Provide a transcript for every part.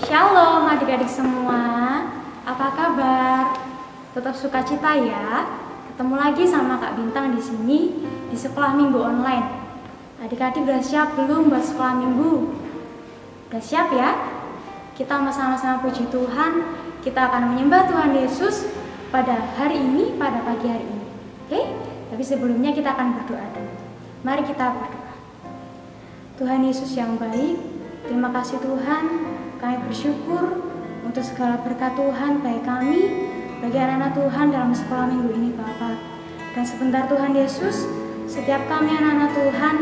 Shalom adik-adik semua, apa kabar? Tetap sukacita ya. Ketemu lagi sama Kak Bintang di sini di sekolah minggu online. Adik-adik udah siap belum buat sekolah minggu? Udah siap ya? Kita sama-sama puji Tuhan. Kita akan menyembah Tuhan Yesus pada hari ini, pada pagi hari ini. Oke? Tapi sebelumnya kita akan berdoa dulu. Mari kita berdoa. Tuhan Yesus yang baik, terima kasih Tuhan. Kami bersyukur untuk segala berkat Tuhan bagi kami, bagi anak-anak Tuhan dalam sekolah minggu ini Bapak. Dan sebentar Tuhan Yesus, setiap kami anak-anak Tuhan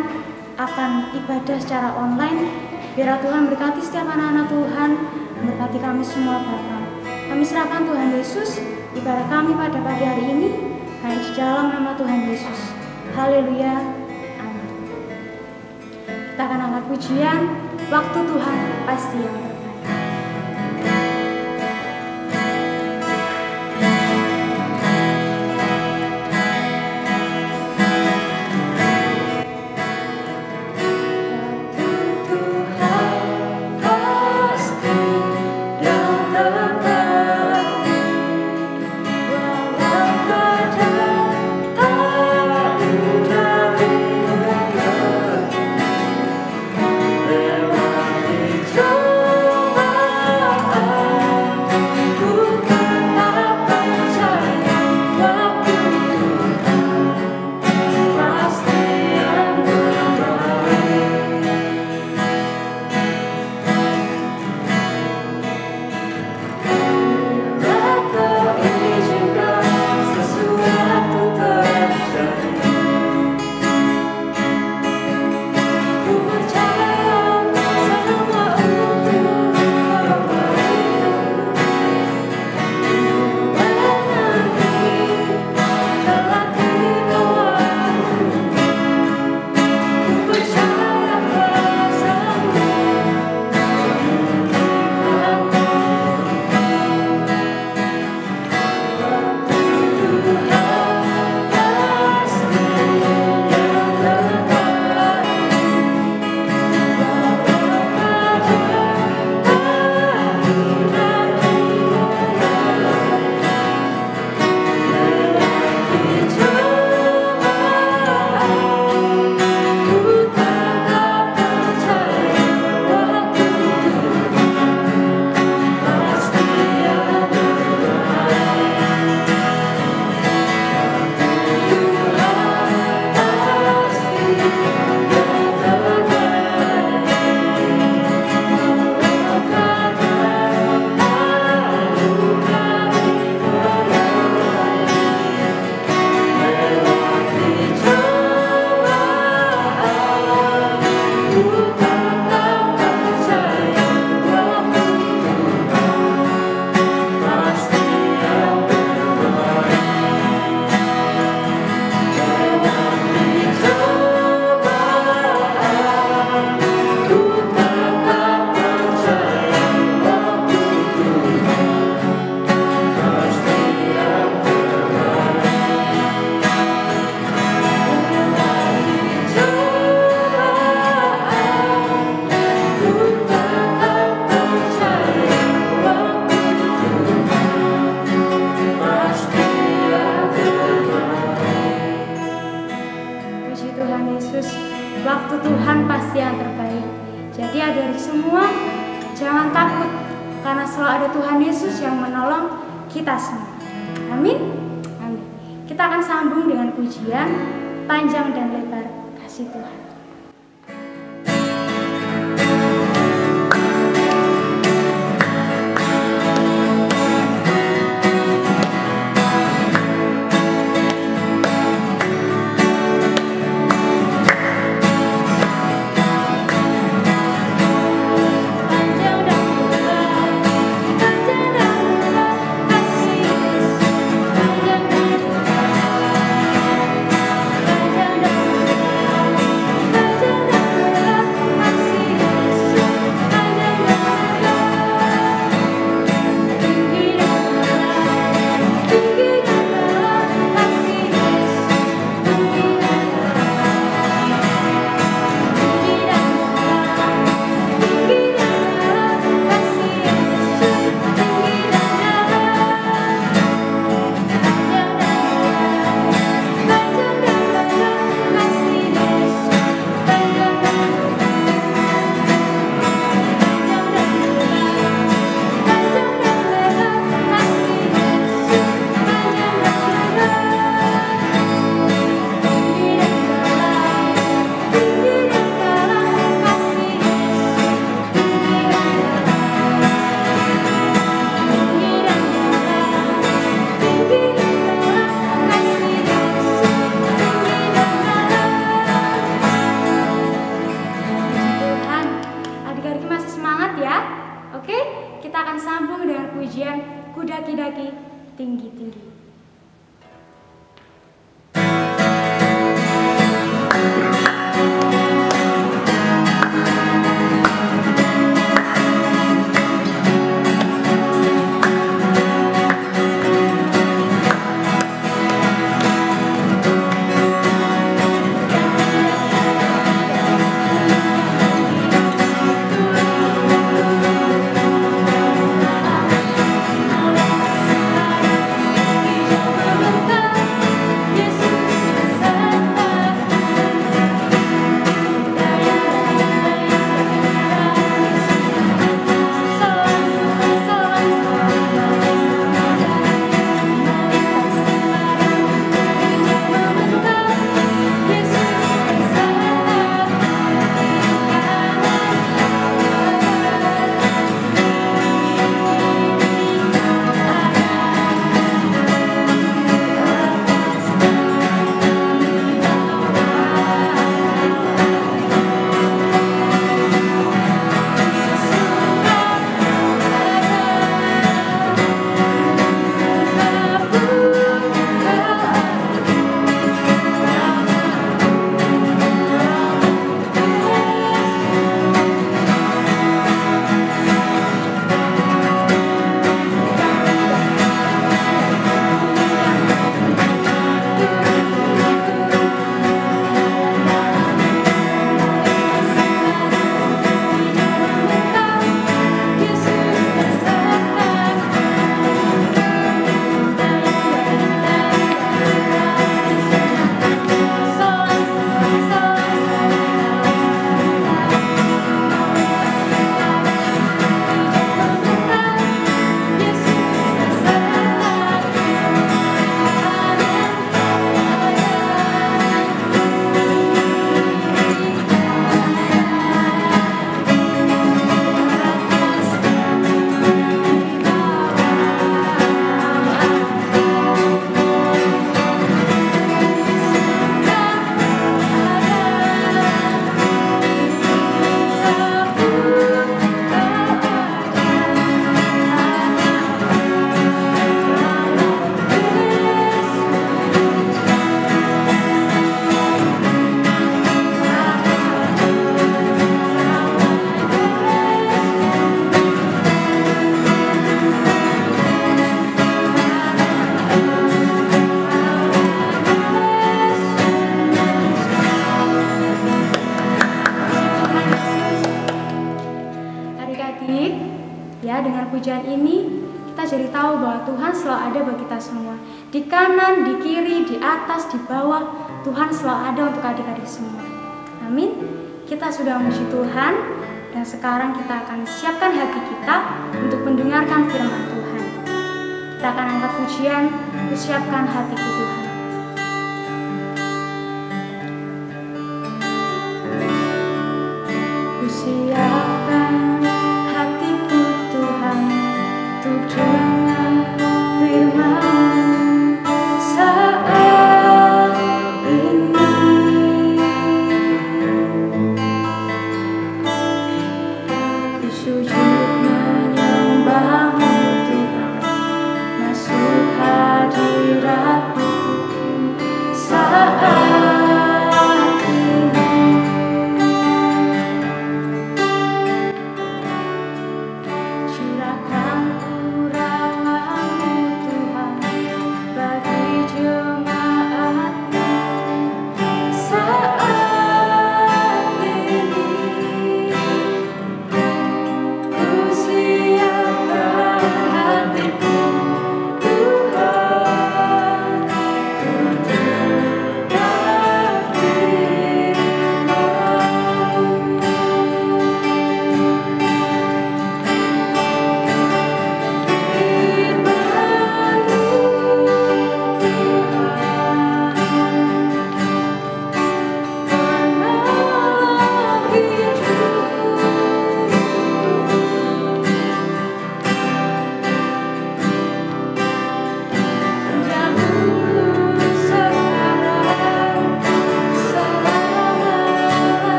akan ibadah secara online. Biar Tuhan berkati setiap anak-anak Tuhan, berkati kami semua Bapak. Kami serahkan Tuhan Yesus ibadah kami pada pagi hari ini, hanya di dalam nama Tuhan Yesus. Haleluya, amin. Kita akan angkat pujian, waktu Tuhan pasti yang terbaik. Waktu Tuhan pasti yang terbaik. Jadi adik-adik semua, jangan takut, karena selalu ada Tuhan Yesus yang menolong kita semua. Amin. Amin. Kita akan sambung dengan pujian Panjang dan Lebar Kasih Tuhan. Panjang dan lebar pujian ini, kita jadi tahu bahwa Tuhan selalu ada bagi kita semua. Di kanan, di kiri, di atas, di bawah, Tuhan selalu ada untuk adik-adik semua. Amin. Kita sudah memuji Tuhan, dan sekarang kita akan siapkan hati kita untuk mendengarkan firman Tuhan. Kita akan angkat pujian, siapkan hatiku Tuhan. Siapkan hatiku Tuhan untuk dengar firman saat ini. Ku sujud menyembah-Mu Tuhan, masuk hadirat-Mu saat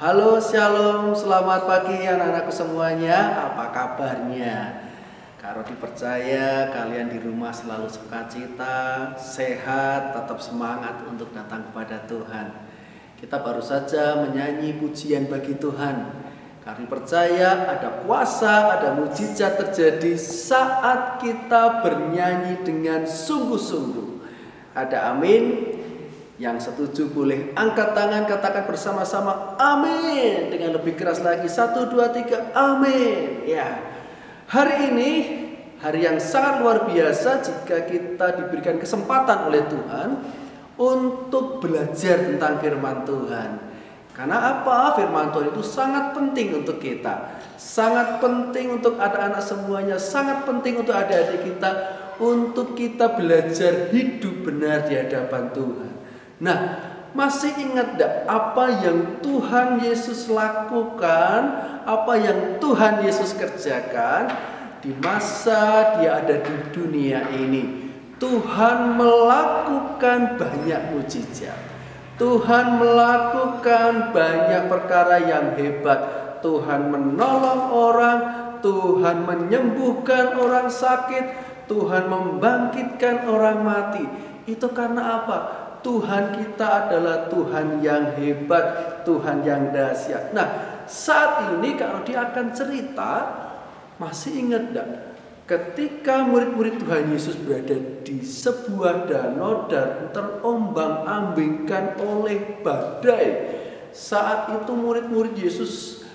Halo, shalom, selamat pagi anak-anakku semuanya, apa kabarnya? Kak Rodi percaya kalian di rumah selalu sukacita, sehat, tetap semangat untuk datang kepada Tuhan. Kita baru saja menyanyi pujian bagi Tuhan. Kami percaya ada kuasa, ada mujizat terjadi saat kita bernyanyi dengan sungguh-sungguh. Ada amin? Yang setuju boleh angkat tangan, katakan bersama-sama amin. Dengan lebih keras lagi, 1, 2, 3, amin. Ya, hari ini hari yang sangat luar biasa jika kita diberikan kesempatan oleh Tuhan untuk belajar tentang firman Tuhan. Karena apa? Firman Tuhan itu sangat penting untuk kita, sangat penting untuk anak-anak semuanya, sangat penting untuk adik-adik kita, untuk kita belajar hidup benar di hadapan Tuhan. Nah, masih ingat gak apa yang Tuhan Yesus lakukan, apa yang Tuhan Yesus kerjakan di masa dia ada di dunia ini? Tuhan melakukan banyak mujizat. Tuhan melakukan banyak perkara yang hebat. Tuhan menolong orang, Tuhan menyembuhkan orang sakit, Tuhan membangkitkan orang mati. Itu karena apa? Tuhan kita adalah Tuhan yang hebat, Tuhan yang dahsyat. Nah, saat ini kalau dia akan cerita, masih ingat gak? Ketika murid-murid Tuhan Yesus berada di sebuah danau dan terombang-ambingkan oleh badai. Saat itu murid-murid Yesus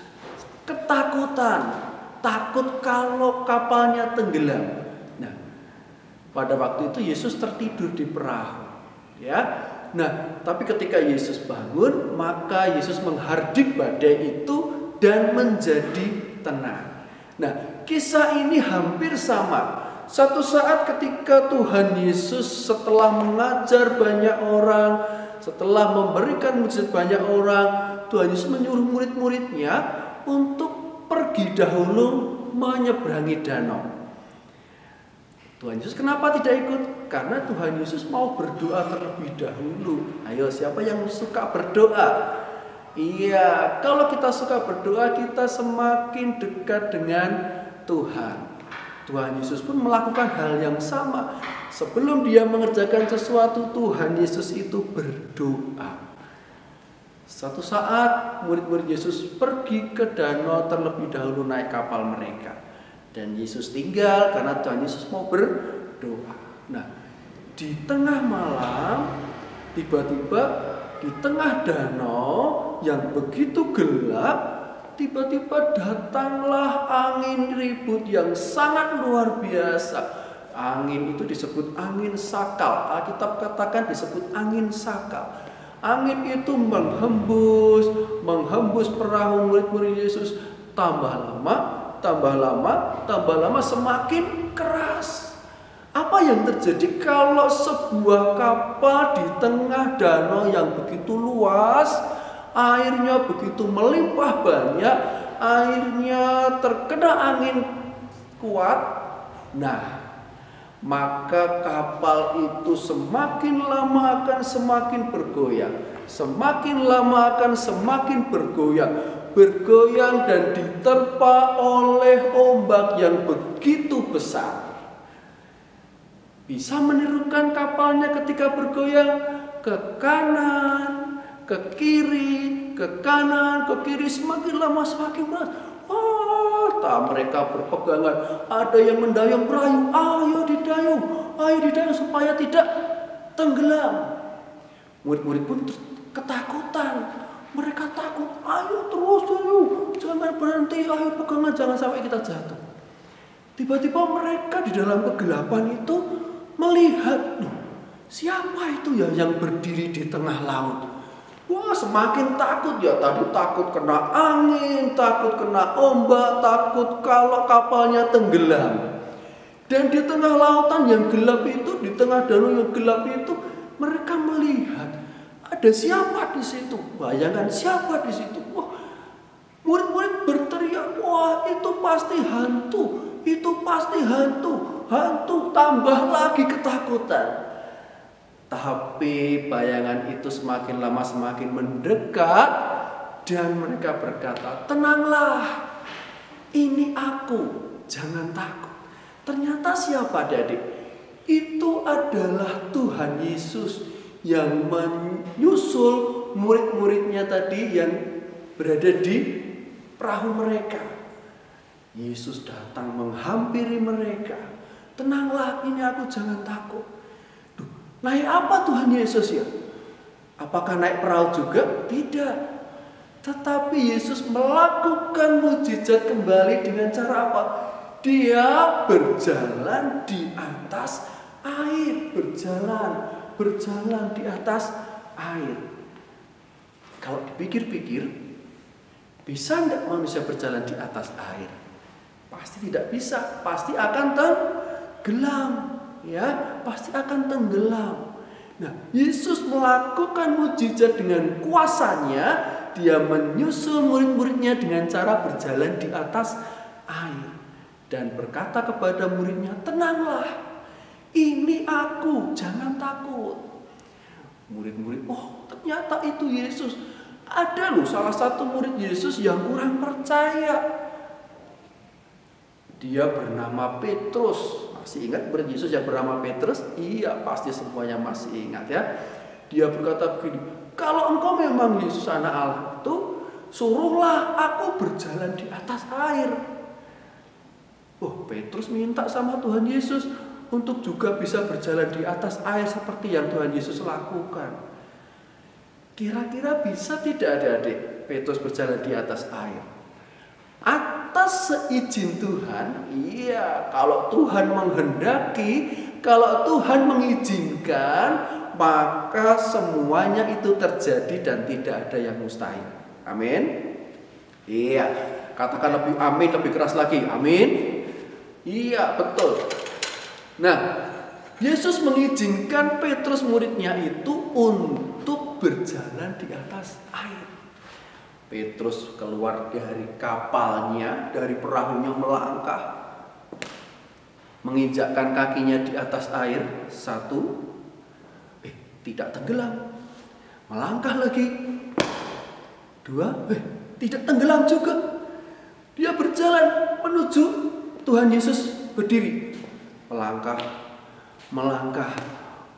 ketakutan, takut kalau kapalnya tenggelam. Nah, pada waktu itu Yesus tertidur di perahu. Ya, nah, tapi ketika Yesus bangun, maka Yesus menghardik badai itu dan menjadi tenang. Nah, kisah ini hampir sama. Satu saat ketika Tuhan Yesus setelah mengajar banyak orang, setelah memberikan mujizat banyak orang, Tuhan Yesus menyuruh murid-muridnya untuk pergi dahulu menyeberangi danau. Tuhan Yesus kenapa tidak ikut? Karena Tuhan Yesus mau berdoa terlebih dahulu. Ayo, siapa yang suka berdoa? Iya, kalau kita suka berdoa, kita semakin dekat dengan Tuhan. Tuhan Yesus pun melakukan hal yang sama. Sebelum dia mengerjakan sesuatu, Tuhan Yesus itu berdoa. Satu saat murid-murid Yesus pergi ke danau terlebih dahulu naik kapal mereka. Dan Yesus tinggal karena Tuhan Yesus mau berdoa. Nah, di tengah malam, tiba-tiba di tengah danau yang begitu gelap, tiba-tiba datanglah angin ribut yang sangat luar biasa. Angin itu disebut angin sakal. Alkitab katakan disebut angin sakal. Angin itu menghembus perahu murid-murid Yesus. Tambah lama semakin keras. Apa yang terjadi kalau sebuah kapal di tengah danau yang begitu luas, airnya begitu melimpah banyak, airnya terkena angin kuat? Nah, maka kapal itu semakin lama akan semakin bergoyang. Semakin lama akan semakin bergoyang dan diterpa oleh ombak yang begitu besar. Bisa menirukan kapalnya ketika bergoyang ke kanan, ke kiri, ke kanan, ke kiri, semakin lama semakin berat. Mereka berpegangan, ada yang mendayung perahu, ayo didayung supaya tidak tenggelam. Murid-murid pun ketakutan, mereka takut, ayo jangan berhenti, ayo pegangan, jangan sampai kita jatuh. Tiba-tiba mereka di dalam kegelapan itu melihat, siapa itu ya yang berdiri di tengah laut? Wah, semakin takut ya. Tadi takut kena angin, takut kena ombak, takut kalau kapalnya tenggelam. Dan di tengah lautan yang gelap itu, di tengah danau yang gelap itu, mereka melihat ada siapa di situ. Bayangkan siapa di situ. Wah, murid-murid berteriak, wah itu pasti hantu, itu pasti hantu. Hantu, tambah lagi ketakutan. Tapi bayangan itu semakin lama semakin mendekat. Dan mereka berkata, tenanglah, ini aku, jangan takut. Ternyata siapa adik-adik? Itu adalah Tuhan Yesus yang menyusul murid-muridnya tadi yang berada di perahu mereka. Yesus datang menghampiri mereka. Tenanglah, ini aku, jangan takut. Naik apa Tuhan Yesus ya? Apakah naik perahu juga? Tidak. Tetapi Yesus melakukan mukjizat kembali dengan cara apa? Dia berjalan di atas air. Berjalan di atas air. Kalau dipikir-pikir, bisa enggak manusia berjalan di atas air? Pasti tidak bisa. Pasti akan tenggelam. Ya, pasti akan tenggelam. Nah, Yesus melakukan mukjizat dengan kuasanya. Dia menyusul murid-muridnya dengan cara berjalan di atas air dan berkata kepada muridnya, tenanglah, ini aku, jangan takut. Murid-murid, oh ternyata itu Yesus. Ada loh salah satu murid Yesus yang kurang percaya. Dia bernama Petrus. Masih ingat murid Yesus yang bernama Petrus? Iya, pasti semuanya masih ingat ya. Dia berkata begini, kalau engkau memang Yesus anak Allah itu, suruhlah aku berjalan di atas air. Oh, Petrus minta sama Tuhan Yesus untuk juga bisa berjalan di atas air seperti yang Tuhan Yesus lakukan. Kira-kira bisa tidak adik-adik Petrus berjalan di atas air? Atas seizin Tuhan, iya. Kalau Tuhan menghendaki, kalau Tuhan mengizinkan, maka semuanya itu terjadi dan tidak ada yang mustahil. Amin. Iya. Katakan lebih amin, lebih keras lagi. Amin. Iya, betul. Nah, Yesus mengizinkan Petrus muridnya itu untuk berjalan di atas air. Petrus keluar dari kapalnya, dari perahunya melangkah. menginjakkan kakinya di atas air. 1, tidak tenggelam. Melangkah lagi. 2, tidak tenggelam juga. Dia berjalan menuju Tuhan Yesus berdiri. Melangkah, melangkah,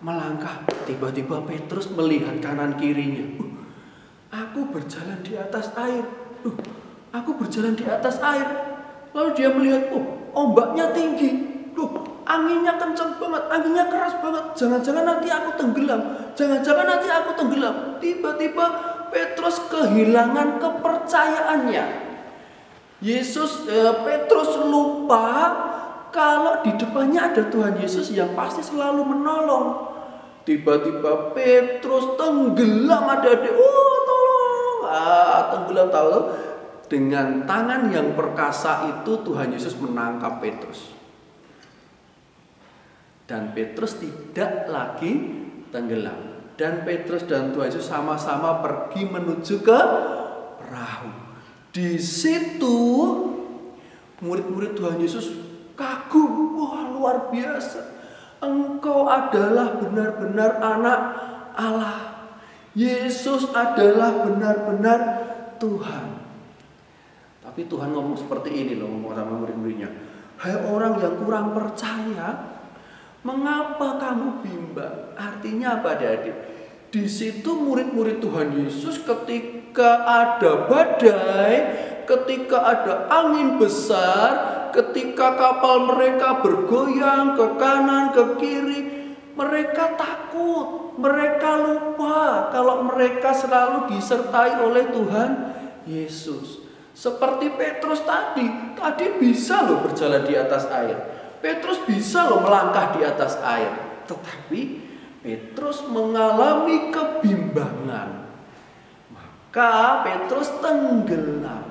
melangkah. Tiba-tiba Petrus melihat kanan kirinya. Aku berjalan di atas air. Aku berjalan di atas air. Lalu dia melihat, ombaknya tinggi. Anginnya kencang banget, anginnya keras banget. Jangan-jangan nanti aku tenggelam. Jangan-jangan nanti aku tenggelam. Tiba-tiba Petrus kehilangan kepercayaannya. Petrus lupa kalau di depannya ada Tuhan Yesus yang pasti selalu menolong. Tiba-tiba Petrus tenggelam, adik-adik. Tolong. Tenggelam, tahu? Dengan tangan yang perkasa itu Tuhan Yesus menangkap Petrus. Dan Petrus tidak lagi tenggelam. Dan Petrus dan Tuhan Yesus sama-sama pergi menuju ke perahu. Di situ murid-murid Tuhan Yesus kagum. Wah, luar biasa. Engkau adalah benar-benar anak Allah. Yesus adalah benar-benar Tuhan. Tapi Tuhan ngomong seperti ini loh, ngomong sama murid-muridnya. Hai orang yang kurang percaya, mengapa kamu bimbang? Artinya apa, adik-adik? Di situ murid-murid Tuhan Yesus ketika ada badai, ketika ada angin besar, ketika kapal mereka bergoyang ke kanan, ke kiri, mereka takut, mereka lupa kalau mereka selalu disertai oleh Tuhan Yesus. Seperti Petrus tadi bisa loh berjalan di atas air. Petrus bisa loh melangkah di atas air. Tetapi Petrus mengalami kebimbangan. Maka Petrus tenggelam.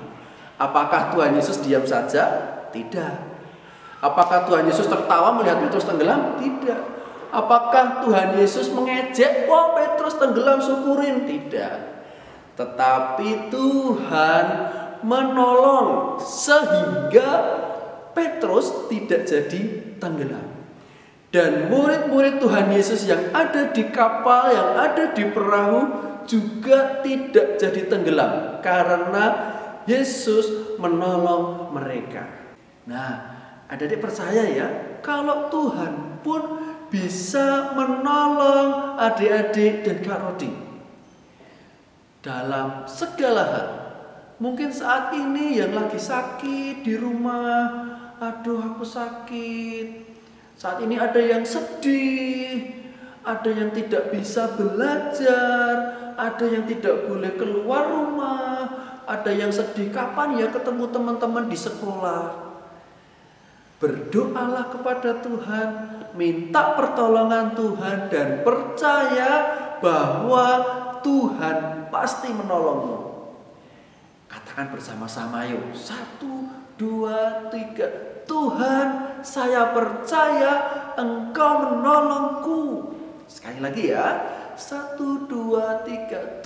Apakah Tuhan Yesus diam saja? Tidak. Apakah Tuhan Yesus tertawa melihat Petrus tenggelam? Tidak. Apakah Tuhan Yesus mengejek? Wah, Petrus tenggelam, syukurin. Tidak. Tetapi Tuhan menolong sehingga Petrus tidak jadi tenggelam. Dan murid-murid Tuhan Yesus yang ada di kapal, yang ada di perahu juga tidak jadi tenggelam karena Yesus menolong mereka. Nah, adik-adik percaya ya, kalau Tuhan pun bisa menolong adik-adik dan Kak Rodi dalam segala hal. Mungkin saat ini yang lagi sakit di rumah, aduh aku sakit. Saat ini ada yang sedih, ada yang tidak bisa belajar, ada yang tidak boleh keluar rumah, ada yang sedih kapan ya ketemu teman-teman di sekolah. Berdoalah kepada Tuhan, minta pertolongan Tuhan dan percaya bahwa Tuhan pasti menolongmu. Katakan bersama-sama yuk. 1, 2, 3. Tuhan, saya percaya Engkau menolongku. Sekali lagi ya. 1, 2, 3.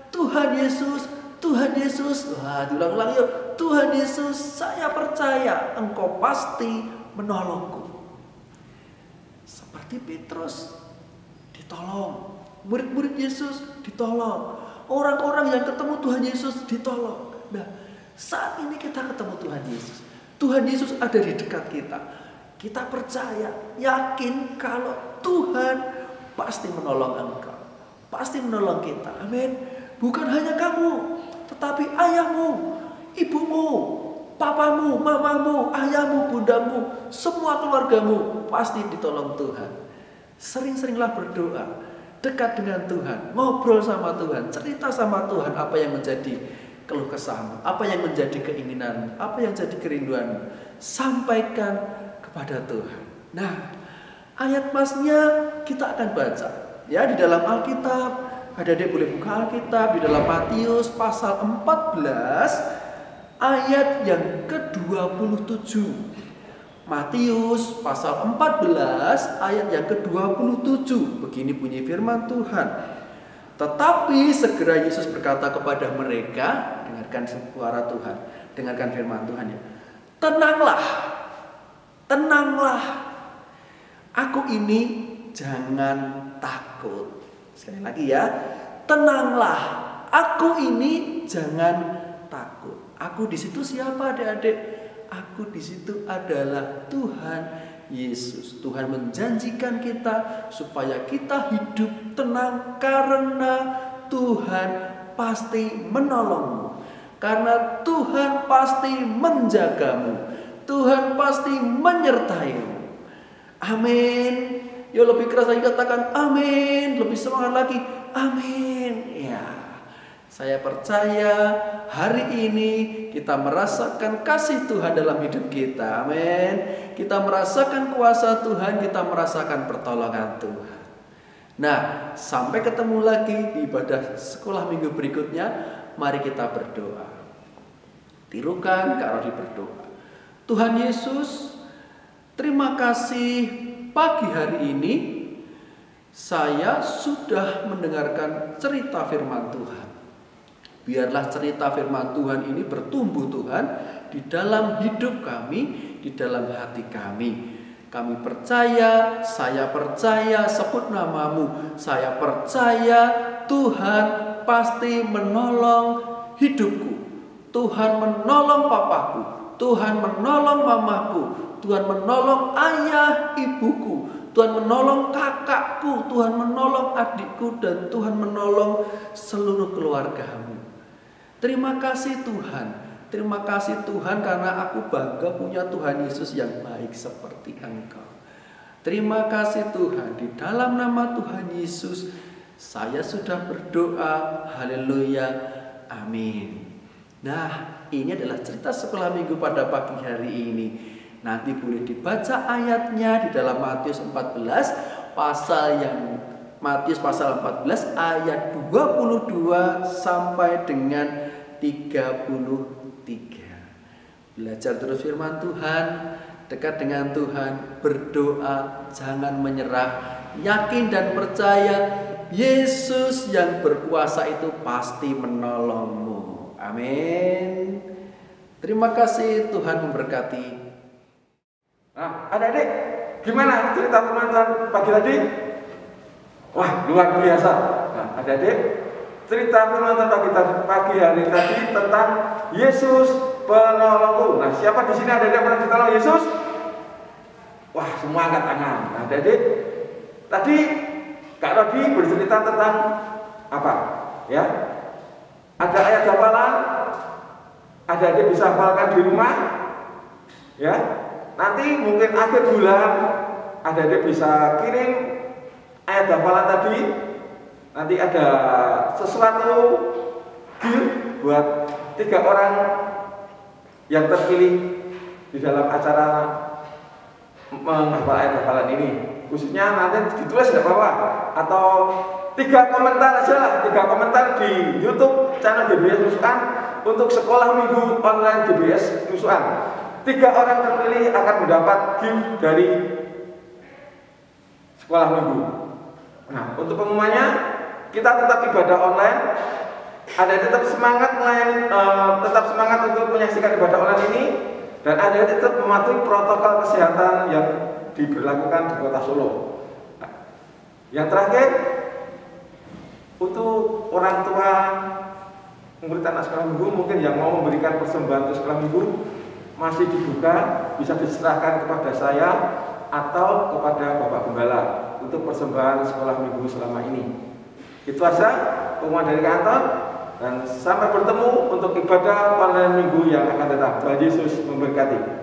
Tuhan Yesus, Tuhan Yesus. Wah, diulang-ulang yuk. Tuhan Yesus, saya percaya Engkau pasti menolongku. Seperti Petrus ditolong. Murid-murid Yesus ditolong. Orang-orang yang ketemu Tuhan Yesus ditolong. Nah, saat ini kita ketemu Tuhan Yesus. Tuhan Yesus ada di dekat kita. Kita percaya, yakin kalau Tuhan pasti menolong engkau. Pasti menolong kita. Amin. Bukan hanya kamu, tetapi ayahmu, ibumu, papamu, mamamu, ayahmu, bundamu, semua keluargamu pasti ditolong Tuhan. Sering-seringlah berdoa. Dekat dengan Tuhan, ngobrol sama Tuhan, cerita sama Tuhan apa yang menjadi keluh kesahmu, apa yang menjadi keinginanmu, apa yang jadi kerinduanmu. Sampaikan kepada Tuhan. Nah, ayat pasnya kita akan baca. Ya, di dalam Alkitab, adik-adik boleh buka Alkitab di dalam Matius pasal 14 ayat yang ke-27. Matius pasal 14 ayat yang ke-27. Begini bunyi firman Tuhan. Tetapi segera Yesus berkata kepada mereka, dengarkan suara Tuhan, dengarkan firman Tuhan ya. Tenanglah, tenanglah. Aku ini jangan takut. Sekali lagi ya, tenanglah. Aku ini jangan takut. Aku di situ siapa, adik-adik? Aku di situ adalah Tuhan Yesus. Tuhan menjanjikan kita supaya kita hidup tenang karena Tuhan pasti menolongmu. Karena Tuhan pasti menjagamu. Tuhan pasti menyertaimu. Amin. Yo, lebih keras lagi katakan amin. Lebih semangat lagi. Amin. Ya. Saya percaya hari ini kita merasakan kasih Tuhan dalam hidup kita. Amin. Kita merasakan kuasa Tuhan, kita merasakan pertolongan Tuhan. Nah, sampai ketemu lagi di ibadah sekolah minggu berikutnya. Mari kita berdoa. Tirukan Kak Rodi berdoa. Tuhan Yesus, terima kasih pagi hari ini saya sudah mendengarkan cerita firman Tuhan. Biarlah cerita firman Tuhan ini bertumbuh Tuhan di dalam hidup kami, di dalam hati kami. Kami percaya, saya percaya, sebut namamu. Saya percaya Tuhan pasti menolong hidupku. Tuhan menolong papaku. Tuhan menolong mamaku. Tuhan menolong ayah ibuku. Tuhan menolong kakakku. Tuhan menolong adikku. Dan Tuhan menolong seluruh keluargamu. Terima kasih Tuhan. Terima kasih Tuhan karena aku bangga punya Tuhan Yesus yang baik seperti Engkau. Terima kasih Tuhan, di dalam nama Tuhan Yesus saya sudah berdoa. Haleluya. Amin. Nah, ini adalah cerita sekolah minggu pada pagi hari ini. Nanti boleh dibaca ayatnya di dalam Matius 14 Matius pasal 14 ayat 22 sampai dengan 33. Belajar terus firman Tuhan, dekat dengan Tuhan, berdoa, jangan menyerah, yakin dan percaya Yesus yang berkuasa itu pasti menolongmu. Amin. Terima kasih, Tuhan memberkati. Nah, adik-adik, gimana cerita firman Tuhan pagi tadi? Wah, luar biasa. Nah, adik-adik, cerita firman Tuhan pagi hari tadi tentang Yesus penolongku. Nah, siapa di sini ada yang pernah ditolong Yesus? Wah, semua angkat tangan. Nah, adik-adik, tadi Kak Rodi bercerita tentang apa? Ya, ada ayat hafalan. Adik-adik bisa hafalkan di rumah. Ya, nanti mungkin akhir bulan adik-adik bisa kirim ayat hafalan tadi. Nanti ada sesuatu gift buat 3 orang yang terpilih di dalam acara menghafal ayat hafalan ini. Khususnya nanti ditulis tidak apa-apa, atau 3 komentar aja lah, 3 komentar di YouTube channel GBS Nusukan untuk sekolah minggu online GBS Nusukan. 3 orang terpilih akan mendapat gift dari sekolah minggu. Nah, untuk pengumumannya kita tetap ibadah online. Ada tetap semangat melayani, tetap semangat untuk menyaksikan ibadah online ini, dan ada tetap mematuhi protokol kesehatan yang diberlakukan di Kota Solo. Nah, yang terakhir, untuk orang tua murid anak sekolah minggu mungkin yang mau memberikan persembahan untuk sekolah minggu masih dibuka, bisa diserahkan kepada saya atau kepada Bapak Gembala untuk persembahan sekolah minggu selama ini. Itu aja pengumuman dari kantor. Dan sampai bertemu untuk ibadah online minggu yang akan datang. Tuhan Yesus memberkati.